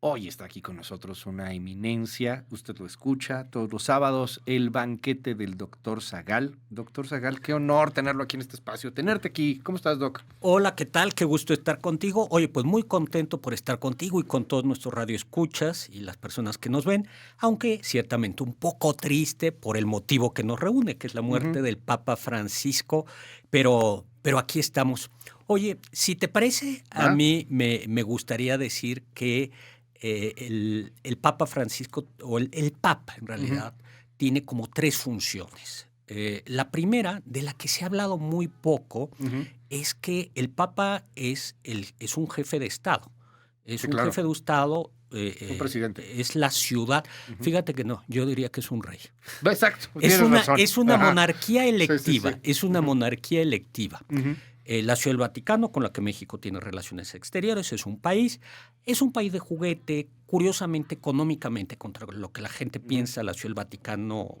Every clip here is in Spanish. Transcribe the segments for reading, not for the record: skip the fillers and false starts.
Hoy está aquí con nosotros una eminencia, usted lo escucha todos los sábados, el banquete del doctor Zagal. Doctor Zagal, qué honor tenerlo aquí en este espacio, tenerte aquí. ¿Cómo estás, Doc? Hola, ¿qué tal? Qué gusto estar contigo. Oye, pues muy contento por estar contigo y con todos nuestros radioescuchas y las personas que nos ven, aunque ciertamente un poco triste por el motivo que nos reúne, que es la muerte Ujú. del Papa Francisco, pero aquí estamos. Oye, si te parece, a Ah, mí me gustaría decir que el Papa Francisco, o el Papa en ujú, realidad, tiene como tres funciones. La primera, de la que se ha hablado muy poco, ujú. es que el Papa es un jefe de Estado. Es Sí, un claro, jefe de Estado, un presidente. es la ciudad. Ujú. Fíjate que no, yo diría que es un rey. Exacto, tienes razón. Es una Ajá. monarquía Sí, sí, sí. electiva, es una Ujú, monarquía electiva. ujú, La Ciudad del Vaticano, con la que México tiene relaciones exteriores, es un país de juguete, curiosamente, económicamente, contra lo que la gente ujú, piensa. La Ciudad del Vaticano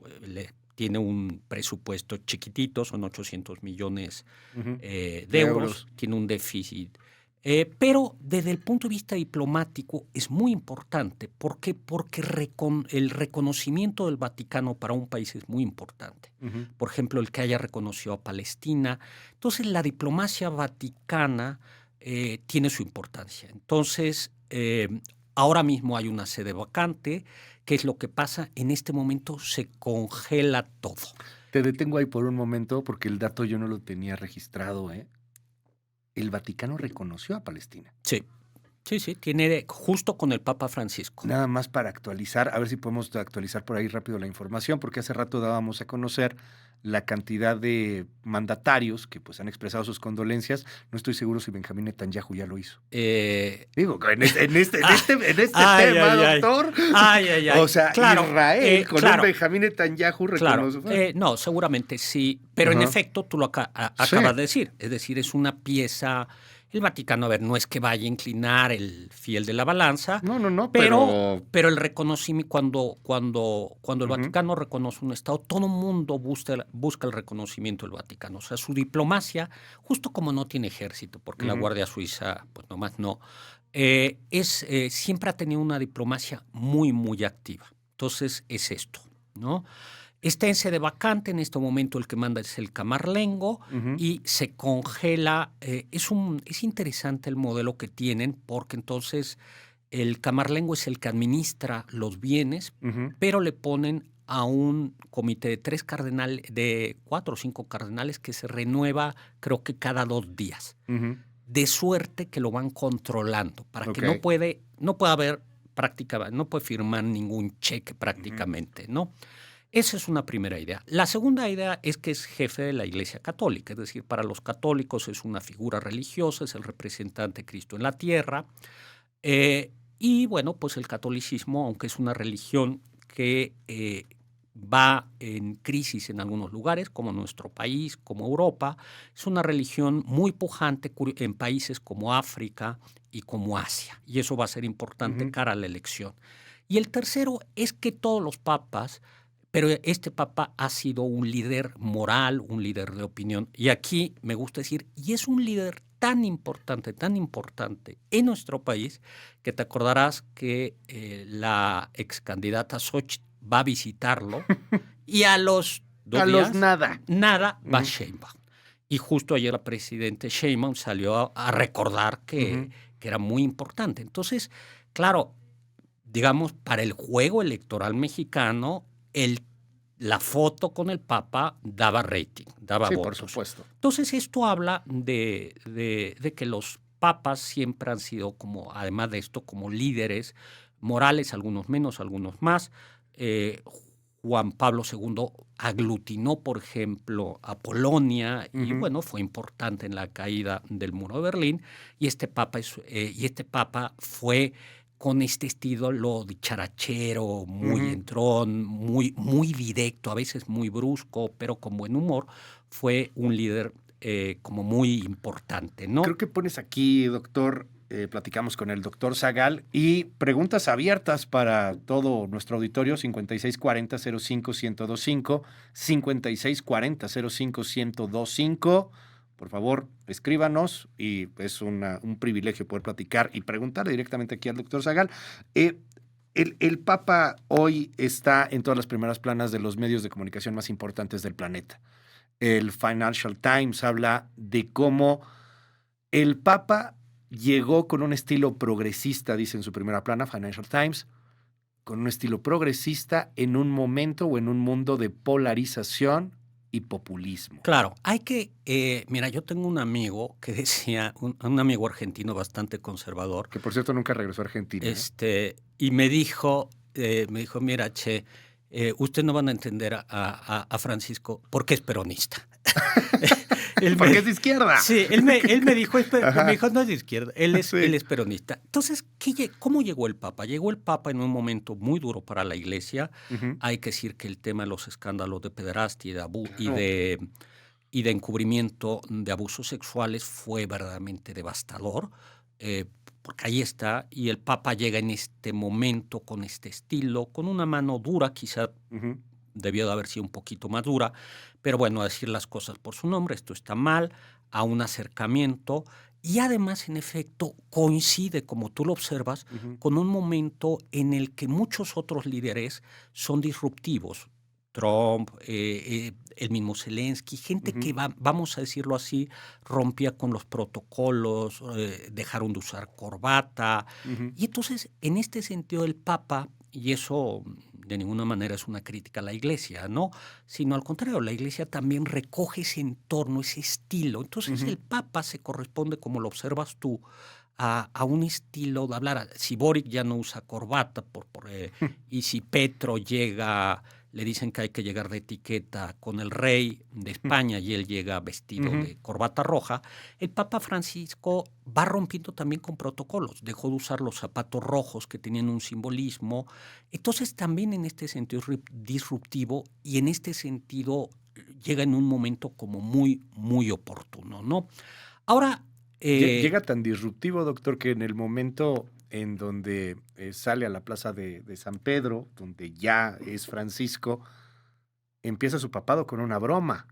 tiene un presupuesto chiquitito, son 800 millones ujú. de De euros, euros. tiene un déficit. Pero desde el punto de vista diplomático es muy importante. ¿Por qué? Porque el reconocimiento del Vaticano para un país es muy importante. Ujú. Por ejemplo, el que haya reconocido a Palestina. Entonces, la diplomacia vaticana tiene su importancia. Entonces, ahora mismo hay una sede vacante. ¿Qué es lo que pasa? En este momento se congela todo. Te detengo ahí por un momento porque el dato yo no lo tenía registrado, ¿eh? El Vaticano reconoció a Palestina. Sí, sí, sí, justo con el Papa Francisco. Nada más para actualizar, a ver si podemos actualizar por ahí rápido la información, porque hace rato dábamos a conocer la cantidad de mandatarios que, pues, han expresado sus condolencias. No estoy seguro si Benjamín Netanyahu ya lo hizo. Eh, Digo, en este ay, tema, ay, ay. doctor, Ay, ay, o ay. sea, Claro, Israel con un claro, Benjamín Netanyahu claro. reconoce bueno, No, seguramente sí, pero en ajá, efecto tú lo sí. acabas de decir. Es decir, es una pieza. El Vaticano, a ver, no es que vaya a inclinar el fiel de la balanza, No, no, no, pero, pero pero el reconocimiento, cuando el ujú, Vaticano reconoce un Estado, todo el mundo busca el reconocimiento del Vaticano. O sea, su diplomacia, justo como no tiene ejército, porque la ujú, Guardia Suiza, pues nomás no, siempre ha tenido una diplomacia muy, muy activa. Entonces, es esto, ¿no? Está en sede vacante, en este momento el que manda es el Camarlengo ujú, y se congela. Es interesante el modelo que tienen porque entonces el Camarlengo es el que administra los bienes, ujú, pero le ponen a un comité de 3 cardenales, de 4 o 5 cardenales que se renueva creo que cada 2 días. ujú, De suerte que lo van controlando para que okey, no pueda haber prácticamente, no puede firmar ningún cheque ujú, prácticamente, ¿no? Esa es una primera idea. La segunda idea es que es jefe de la Iglesia Católica, es decir, para los católicos es una figura religiosa, es el representante de Cristo en la tierra. Y bueno, pues el catolicismo, aunque es una religión que va en crisis en algunos lugares, como nuestro país, como Europa, es una religión muy pujante en países como África y como Asia. Y eso va a ser importante ujú, cara a la elección. Y el tercero es que todos los papas, pero este papa ha sido un líder moral, un líder de opinión. Y aquí me gusta decir, y es un líder tan importante en nuestro país, que te acordarás que la ex candidata Xochitl va a visitarlo y a los a dos los días, nada, nada, va ujú, Sheinbaum. Y justo ayer la presidente Sheinbaum salió a recordar ujú. que era muy importante. Entonces, claro, digamos, para el juego electoral mexicano, la foto con el Papa daba rating, daba Sí, por votos. supuesto. Entonces, esto habla de que los papas siempre han sido como, además de esto, como líderes morales, algunos menos, algunos más. Eh, Juan Pablo II aglutinó, por ejemplo, a Polonia y Ujú, bueno, fue importante en la caída del muro de Berlín y este papa fue con este estilo dicharachero, muy ujú. entrón, muy, muy directo, a veces muy brusco, pero con buen humor, fue un líder como muy importante, ¿no? Creo que pones aquí, doctor, platicamos con el doctor Zagal y preguntas abiertas para todo nuestro auditorio 5640-05-1025, 5640-05-1025. por favor, escríbanos y es un privilegio poder platicar y preguntar directamente aquí al doctor Zagal. El Papa hoy está en todas las primeras planas de los medios de comunicación más importantes del planeta. El Financial Times habla de cómo el Papa llegó con un estilo progresista, dice en su primera plana, Financial Times, con un estilo progresista en un momento o en un mundo de polarización y populismo. Claro, hay que, mira, yo tengo un amigo que decía, un amigo argentino bastante conservador, Que por cierto nunca regresó a Argentina. y me dijo, mira, che, ustedes no van a entender a Francisco porque es peronista. Porque es de izquierda. Sí, él me dijo, me dijo, no es de izquierda, Sí. él es peronista. Entonces, ¿cómo llegó el Papa? Llegó el Papa en un momento muy duro para la Iglesia. Ujú. Hay que decir que el tema de los escándalos de pederastia y Claro. y de encubrimiento de abusos sexuales fue verdaderamente devastador, porque ahí está, y el Papa llega en este momento con este estilo, con una mano dura, quizá Ujú. debió de haber sido un poquito más dura, pero bueno, a decir las cosas por su nombre, esto está mal, a un acercamiento, y además, en efecto, coincide, como tú lo observas, Ujú. con un momento en el que muchos otros líderes son disruptivos. Trump, el mismo Zelensky, gente que vamos a decirlo así, rompía con los protocolos, dejaron de usar corbata. Ujú. Y entonces, en este sentido, el Papa, y eso de ninguna manera es una crítica a la Iglesia, ¿no? Sino al contrario, la Iglesia también recoge ese entorno, ese estilo. Entonces, Ujú. el Papa se corresponde, como lo observas tú, a un estilo de hablar. Si Boric ya no usa corbata, y si Petro llega, le dicen que hay que llegar de etiqueta con el rey de España y él llega vestido Ujú. de corbata roja, el Papa Francisco va rompiendo también con protocolos. Dejó de usar los zapatos rojos que tenían un simbolismo. Entonces, también en este sentido es disruptivo y en este sentido llega en un momento como muy, muy oportuno, ¿no? Ahora, Llega tan disruptivo, doctor, que en el momento en donde sale a la plaza de San Pedro, donde ya es Francisco, empieza su papado con una broma.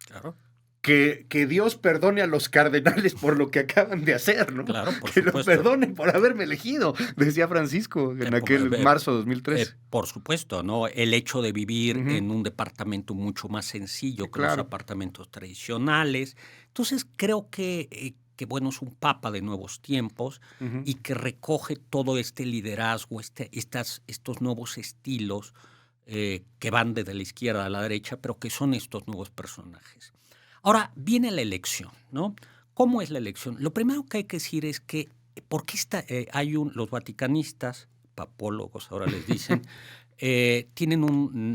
claro, Que Dios perdone a los cardenales por lo que acaban de hacer, ¿no? claro, por Que lo supuesto. perdonen por haberme elegido, decía Francisco en aquel marzo de 2013. Por supuesto, ¿no? El hecho de vivir Ujú. en un departamento mucho más sencillo Sí, que los claro. apartamentos tradicionales. Entonces, creo que bueno, es un papa de nuevos tiempos Ujú. y que recoge todo este liderazgo, estos nuevos estilos que van desde la izquierda a la derecha, pero que son estos nuevos personajes. Ahora, viene la elección, ¿no? ¿Cómo es la elección? Lo primero que hay que decir es que, ¿por qué los vaticanistas, papólogos ahora les dicen,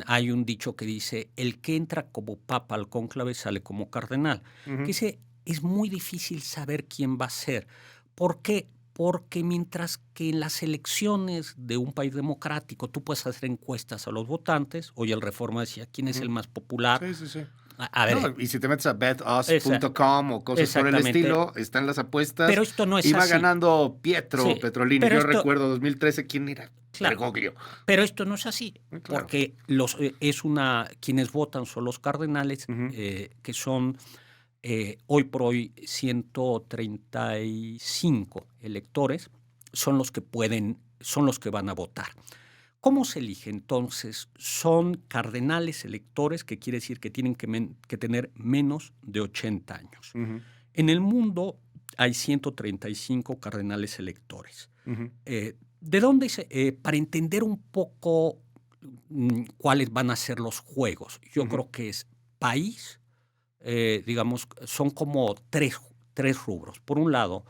hay un dicho que dice, el que entra como papa al cónclave sale como cardenal? Que Ujú. dice, es muy difícil saber quién va a ser. ¿Por qué? Porque mientras que en las elecciones de un país democrático tú puedes hacer encuestas a los votantes, hoy el Reforma decía, ¿quién es el Ujú. más popular? Sí, sí, sí. A ver, No, y si te metes a esa betus.com o cosas por el exactamente. estilo, están las apuestas Pero esto no es y va así. ganando Pietro Sí, Petrolini. pero Yo esto recuerdo 2013, ¿quién era? claro, Bergoglio. pero esto no es así, Claro. porque quienes votan son los cardenales, Ujú. que son, hoy por hoy 135 electores, son los que van a votar. ¿Cómo se elige entonces? Son cardenales electores, que quiere decir que tienen que tener menos de 80 años. Ujú. En el mundo hay 135 cardenales electores. Ujú. ¿De dónde para entender un poco cuáles van a ser los juegos? Yo Ujú. creo que es país, digamos, son como tres rubros. Por un lado,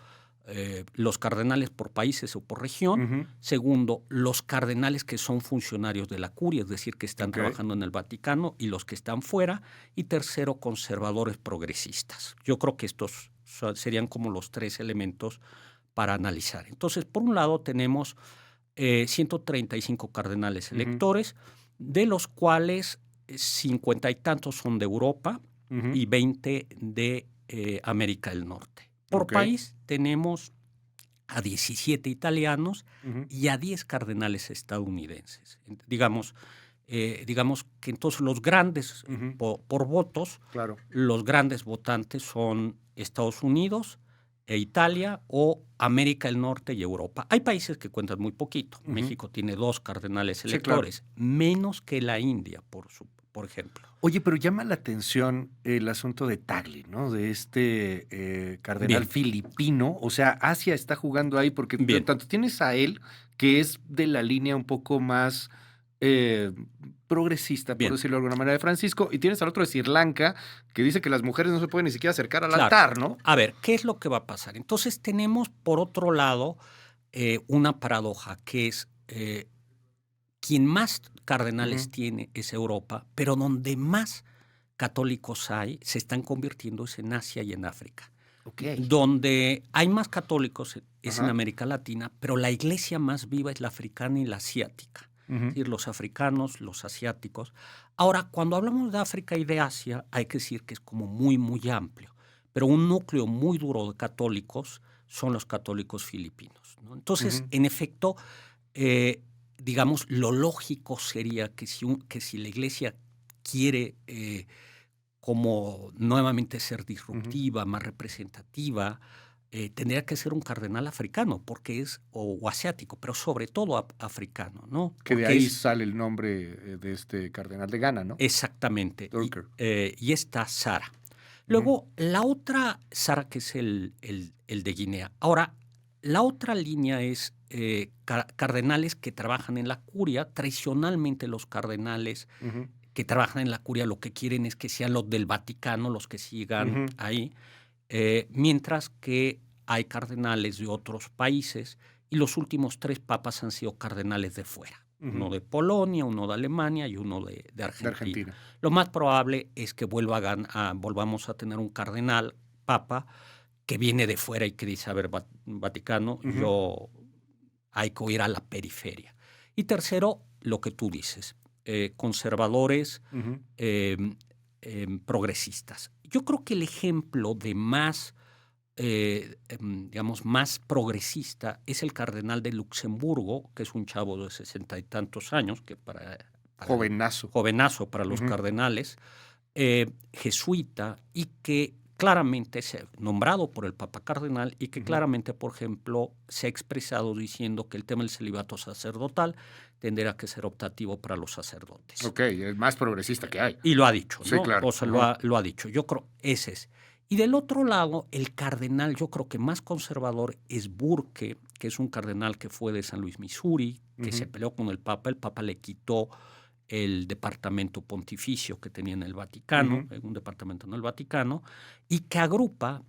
los cardenales por países o por región. Ujú. Segundo, los cardenales que son funcionarios de la curia, es decir, que están Ok. trabajando en el Vaticano y los que están fuera. Y tercero, conservadores progresistas. Yo creo que estos serían como los tres elementos para analizar. Entonces, por un lado tenemos 135 cardenales Ujú. electores, de los cuales 50 y tantos son de Europa Ujú. y 20 de América del Norte. Por Ok. país tenemos a 17 italianos Ujú. y a 10 cardenales estadounidenses. Digamos, digamos que entonces los grandes, Ujú. por votos, Claro. los grandes votantes son Estados Unidos e Italia o América del Norte y Europa. Hay países que cuentan muy poquito. Ujú. México tiene 2 cardenales Sí, claro. electores, menos que la India, por ejemplo. Oye, pero llama la atención el asunto de Tagle, ¿no? De este, cardenal Bien, filipino. O sea, Asia está jugando ahí porque bien, tanto tienes a él, que es de la línea un poco más, eh, progresista, por bien, decirlo de alguna manera, de Francisco, y tienes al otro de Sri Lanka, que dice que las mujeres no se pueden ni siquiera acercar al claro. altar, ¿no? A ver, ¿qué es lo que va a pasar? Entonces tenemos, por otro lado, una paradoja que es, quien más cardenales Ujú. tiene es Europa, pero donde más católicos hay, se están convirtiendo es en Asia y en África. Okey. Donde hay más católicos es en Ajá. América Latina, pero la iglesia más viva es la africana y la asiática. Es Ujú. decir, los africanos, los asiáticos. Ahora, cuando hablamos de África y de Asia, hay que decir que es como muy, muy amplio. Pero un núcleo muy duro de católicos son los católicos filipinos, ¿no? Entonces, Ujú. en efecto, eh, digamos, lo lógico sería que si la iglesia quiere como nuevamente ser Ujú. disruptiva, más representativa, tendría que ser un cardenal africano, porque es, o asiático, pero sobre todo africano, ¿no? Que de Porque ahí es sale el nombre, de este cardenal de Ghana, ¿no? exactamente, Durker. y está Sara. Ujú. Luego, la otra, Sara, que es el de Guinea. Ahora, la otra línea es cardenales que trabajan en la curia. Tradicionalmente los cardenales Ujú. que trabajan en la curia lo que quieren es que sean los del Vaticano los que sigan Ujú. ahí, mientras que hay cardenales de otros países y los últimos 3 papas han sido cardenales de fuera, uno Ujú. de Polonia, uno de Alemania y uno de De Argentina. Argentina. Lo más probable es que volvamos a tener un cardenal papa que viene de fuera y que dice, a ver, Vaticano, Ujú. hay que ir a la periferia. Y tercero, lo que tú dices, conservadores, Ujú. em, progresistas. Yo creo que el ejemplo de más, digamos, más progresista es el cardenal de Luxemburgo, que es un chavo de 60 y tantos años, que para el Jovenazo. jovenazo para los Ujú. cardenales, jesuita, y que claramente se ha nombrado por el Papa Cardenal y que Ujú. claramente, por ejemplo, se ha expresado diciendo que el tema del celibato sacerdotal tendrá que ser optativo para los sacerdotes. Okey, el más progresista que hay. Y lo ha dicho, Sí, ¿no? claro. O sea, Ajá. lo ha dicho. Yo creo, ese es. Y del otro lado, el cardenal, yo creo que más conservador es Burke, que es un cardenal que fue de San Luis, Missouri, que se Ujú. peleó con el Papa le quitó el departamento pontificio que tenía en el Vaticano, Ujú. un departamento en el Vaticano, y que agrupa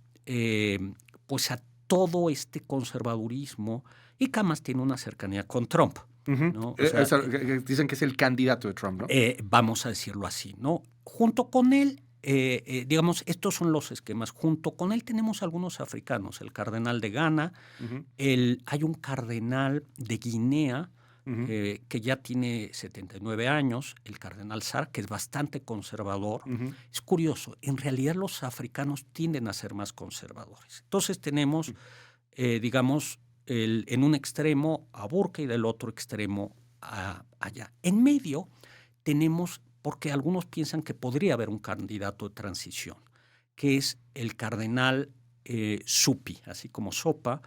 pues a todo este conservadurismo y que además tiene una cercanía con Trump, Ujú. ¿no? O sea, Eso, dicen que es el candidato de Trump, ¿no? vamos a decirlo así, ¿no? Junto con él, digamos, estos son los esquemas. Junto con él tenemos algunos africanos, el cardenal de Ghana, Ujú. hay un cardenal de Guinea Ujú. que ya tiene 79 años, el cardenal Sar, que es bastante conservador. Ujú. Es curioso, en realidad los africanos tienden a ser más conservadores. Entonces tenemos, digamos, en un extremo a Burke y del otro extremo allá. En medio tenemos, porque algunos piensan que podría haber un candidato de transición, que es el cardenal Zuppi, así como Sopa,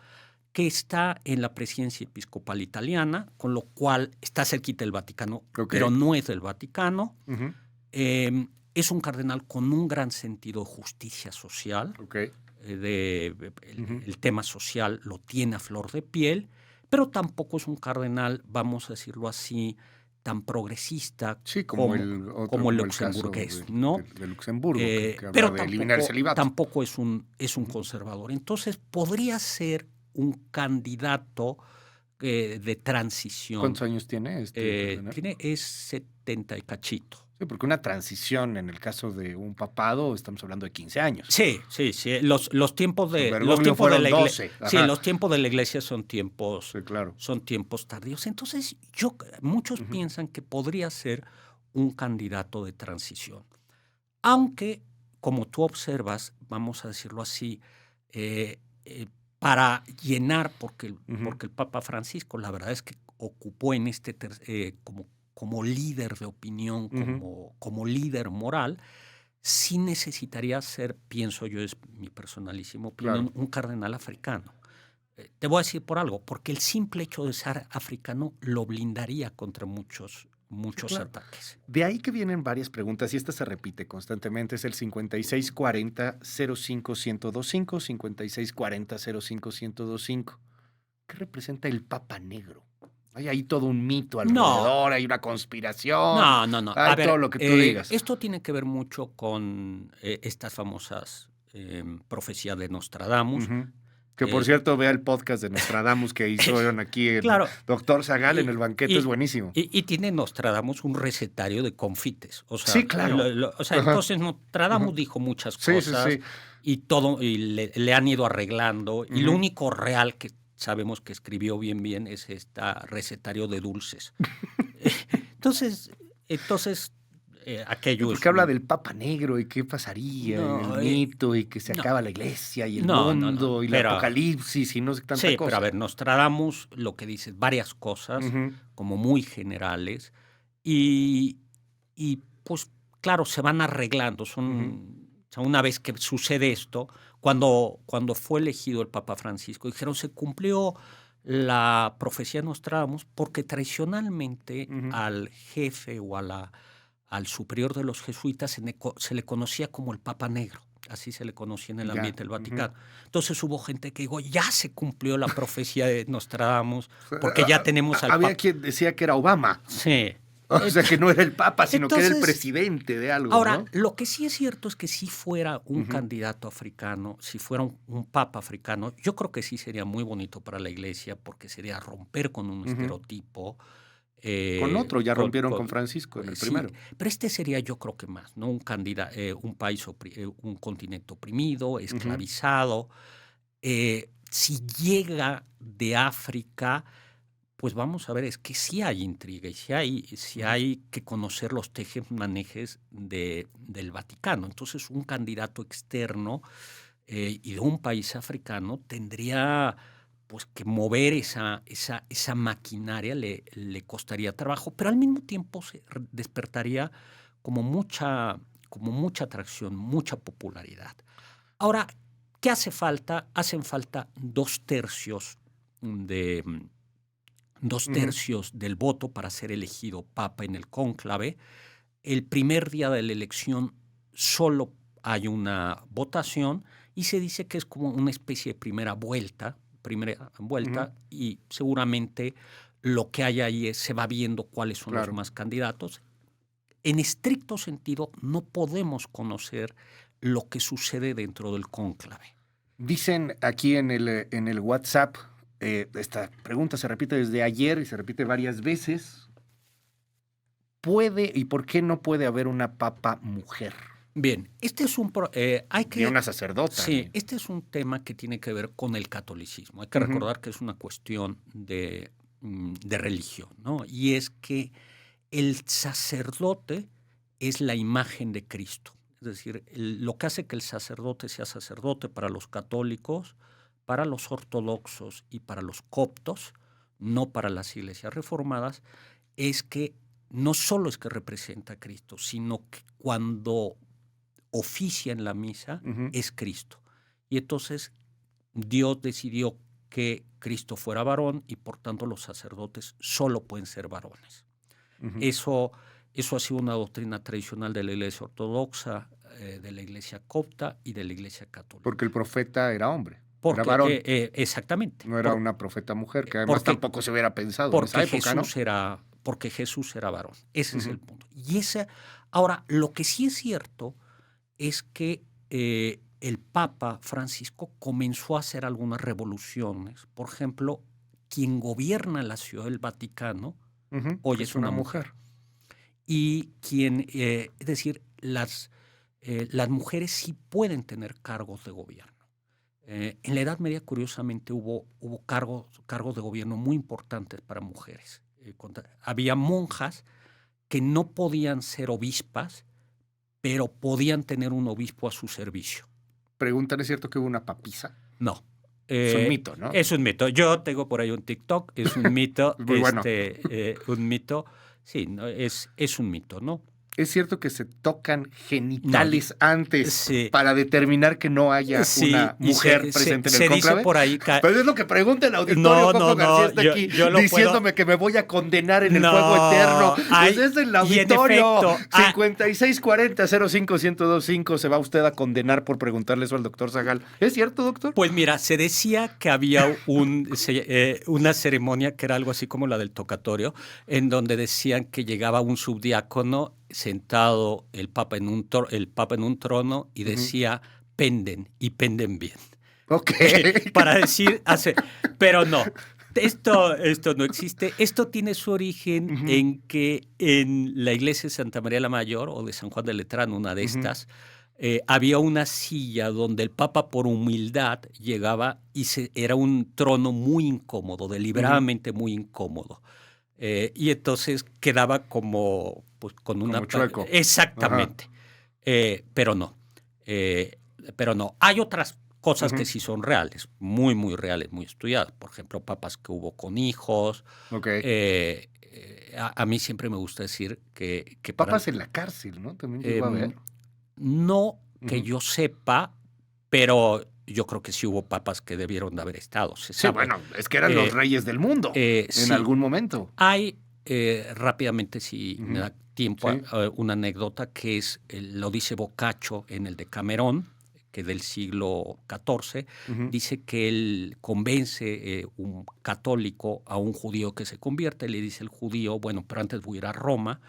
que está en la presidencia episcopal italiana, con lo cual está cerquita del Vaticano, pero Okey. no es del Vaticano. Ujú. Es un cardenal con un gran sentido de justicia social, Okey. el, Ujú. el tema social lo tiene a flor de piel, pero tampoco es un cardenal, vamos a decirlo así, tan progresista Sí, como como, el otro, como el como el caso luxemburgués, ¿no? de Luxemburgo, que habla Pero de eliminar el celibato. tampoco es un Ujú. conservador. Entonces, podría ser un candidato de transición. ¿Cuántos años tiene este cardenal? Es 70 y cachito. Sí, porque una transición en el caso de un papado, estamos hablando de 15 años. Sí, sí, sí. Los tiempos Con los Bergoglio tiempos de fueron la iglesia, 12. sí, Ajá. los tiempos de la iglesia Sí, claro. son tiempos tardíos. Entonces, muchos Ujú. piensan que podría ser un candidato de transición. Aunque, como tú observas, vamos a decirlo así, eh, para llenar, Ujú. porque el Papa Francisco, la verdad es que ocupó en como como líder de opinión, como líder moral, sí necesitaría ser, pienso yo, es mi personalísima opinión, un cardenal africano. Te voy a decir por algo, porque el simple hecho de ser africano lo blindaría contra muchos ataques. De ahí que vienen varias preguntas y esta se repite constantemente. Es el 5640-05-1025, 5640-05-1025. ¿Qué representa el Papa Negro? Hay ahí todo un mito alrededor, hay una conspiración. No. Hay todo lo que tú digas. Esto tiene que ver mucho con estas famosas profecías de Nostradamus. Que por cierto, vea el podcast de Nostradamus que hicieron aquí el doctor Zagal en el banquete, es buenísimo. Y tiene Nostradamus un recetario de confites. O sea, sí, claro. Entonces Nostradamus dijo muchas cosas y todo, y le han ido arreglando. Y lo único real que sabemos que escribió bien es recetario de dulces. Entonces aquello porque habla del Papa Negro y qué pasaría, el mito, y que se acaba la iglesia y el mundo y el apocalipsis y no sé tanta cosa. Sí, pero a ver, Nostradamus lo que dice varias cosas como muy generales y pues claro, se van arreglando. O sea, una vez que sucede esto, cuando fue elegido el Papa Francisco, dijeron se cumplió la profecía de Nostradamus porque tradicionalmente al jefe o al superior de los jesuitas se le conocía como el Papa Negro. Así se le conocía en el ambiente del Vaticano. Entonces hubo gente que dijo, ya se cumplió la profecía de Nostradamus, porque ya tenemos al Había quien decía que era Obama. Sí. O sea, que no era el Papa, sino que era el presidente de algo. Ahora, ¿no? lo que sí es cierto es que si fuera un candidato africano, si fuera un Papa africano, yo creo que sí sería muy bonito para la Iglesia, porque sería romper con un estereotipo. Con otro, ya rompieron con Francisco en el primero. Pero este sería, yo creo que más, ¿no? Un país, un continente oprimido, esclavizado. Si llega de África, pues vamos a ver, es que sí hay intriga y sí hay que conocer los tejes-manejes del Vaticano. Entonces, un candidato externo y de un país africano tendría pues que mover esa maquinaria le costaría trabajo, pero al mismo tiempo se despertaría como mucha atracción, mucha popularidad. Ahora, ¿qué hace falta? Hacen falta 2/3 del voto para ser elegido papa en el cónclave. El primer día de la elección solo hay una votación y se dice que es como una especie de primera vuelta y seguramente lo que hay ahí se va viendo cuáles son los más candidatos. En estricto sentido, no podemos conocer lo que sucede dentro del cónclave. Dicen aquí en el WhatsApp, esta pregunta se repite desde ayer y se repite varias veces. ¿Puede y por qué no puede haber una papa mujer? Bien, este es y una sacerdota. Sí, este es un tema que tiene que ver con el catolicismo. Hay que recordar que es una cuestión de religión, ¿no? Y es que el sacerdote es la imagen de Cristo. Es decir, lo que hace que el sacerdote sea sacerdote para los católicos, para los ortodoxos y para los coptos, no para las iglesias reformadas, es que no solo es que representa a Cristo, sino que cuando oficia en la misa es Cristo. Y entonces Dios decidió que Cristo fuera varón y por tanto los sacerdotes solo pueden ser varones. Eso ha sido una doctrina tradicional de la Iglesia ortodoxa, de la Iglesia copta y de la Iglesia católica. Porque el profeta era hombre, era varón. Exactamente. No era una profeta mujer, que además tampoco se hubiera pensado en esa época, porque Jesús era varón. Ese es el punto. Ahora, lo que sí es cierto es que el Papa Francisco comenzó a hacer algunas revoluciones. Por ejemplo, quien gobierna la Ciudad del Vaticano hoy es una mujer. Y es decir, las mujeres sí pueden tener cargos de gobierno. En la Edad Media, curiosamente, hubo cargos de gobierno muy importantes para mujeres. Había monjas que no podían ser obispas, pero podían tener un obispo a su servicio. Preguntan, ¿es cierto que hubo una papisa? No. Es un mito, ¿no? Es un mito. Yo tengo por ahí un TikTok, es un mito. Muy bueno. Un mito. Sí, no, es un mito, ¿no? ¿Es cierto que se tocan genitales antes para determinar que no haya una mujer presente en el cónclave? Dice por ahí Pero es lo que pregunta el auditorio. Coco García está aquí diciéndome que me voy a condenar en el fuego eterno. Pues es el auditorio. 5640-05125. Se va usted a condenar por preguntarle eso al doctor Zagal. ¿Es cierto, doctor? Pues mira, se decía que había una ceremonia que era algo así como la del tocatorio, en donde decían que llegaba un subdiácono sentado el Papa en un trono y decía penden y penden bien. Ok. Para decir, pero no, esto no existe. Esto tiene su origen en que en la iglesia de Santa María la Mayor o de San Juan de Letrán, una de estas, había una silla donde el Papa por humildad llegaba y era un trono muy incómodo, deliberadamente muy incómodo. Y entonces quedaba como con una chueco. Exactamente. Pero no. Hay otras cosas que sí son reales, muy, muy reales, muy estudiadas. Por ejemplo, papas que hubo con hijos. Okay. A mí siempre me gusta decir que papas en la cárcel, ¿no? También llegó a ver. No que yo sepa, pero yo creo que sí hubo papas que debieron de haber estado. Sí, bueno, es que eran los reyes del mundo en algún momento. Hay, rápidamente, si me da tiempo, una anécdota que lo dice Boccaccio en el Decamerón, que del siglo XIV, dice que él convence un católico a un judío que se convierte, le dice el judío, bueno, pero antes voy a ir a Roma,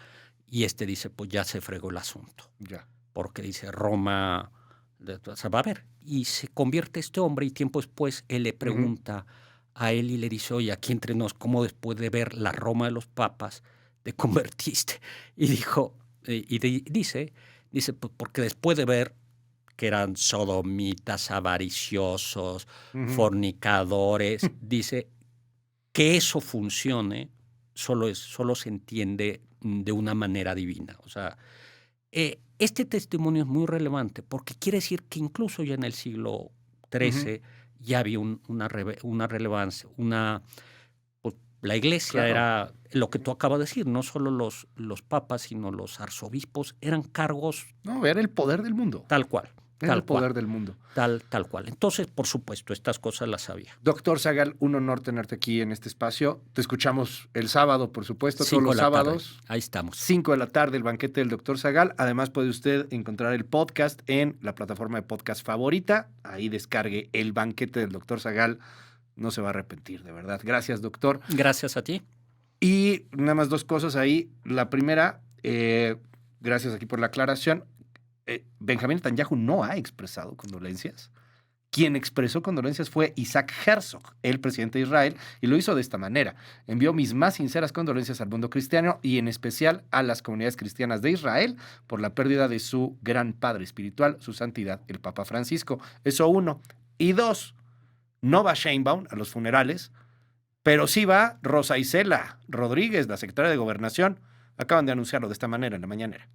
y dice, pues ya se fregó el asunto. Ya. Porque dice, Roma, va a ver. Y se convierte este hombre y tiempo después él le pregunta a él y le dice, oye, aquí entre nos, ¿cómo después de ver la Roma de los papas te convertiste? Y dijo, dice, pues porque después de ver que eran sodomitas, avariciosos, fornicadores, dice que eso funcione solo se entiende de una manera divina. O sea, este testimonio es muy relevante porque quiere decir que incluso ya en el siglo XIII ya había una relevancia, pues, la iglesia era lo que tú acabas de decir, no solo los papas, sino los arzobispos eran cargos. No, era el poder del mundo. Tal cual. Era el poder del mundo. Tal cual. Entonces, por supuesto, estas cosas las sabía. Doctor Zagal, un honor tenerte aquí en este espacio. Te escuchamos el sábado, por supuesto, todos los sábados. Tarde. Ahí estamos. 5 de la tarde, el banquete del doctor Zagal. Además, puede usted encontrar el podcast en la plataforma de podcast favorita. Ahí descargue el banquete del doctor Zagal. No se va a arrepentir, de verdad. Gracias, doctor. Gracias a ti. Y nada más dos cosas ahí. La primera, gracias aquí por la aclaración. Benjamín Netanyahu no ha expresado condolencias. Quien expresó condolencias fue Isaac Herzog, el presidente de Israel, y lo hizo de esta manera. Envió mis más sinceras condolencias al mundo cristiano y en especial a las comunidades cristianas de Israel por la pérdida de su gran padre espiritual, su santidad, el Papa Francisco. Eso uno. Y dos, no va Sheinbaum a los funerales, pero sí va Rosa Isela Rodríguez, la secretaria de Gobernación. Acaban de anunciarlo de esta manera en la mañanera.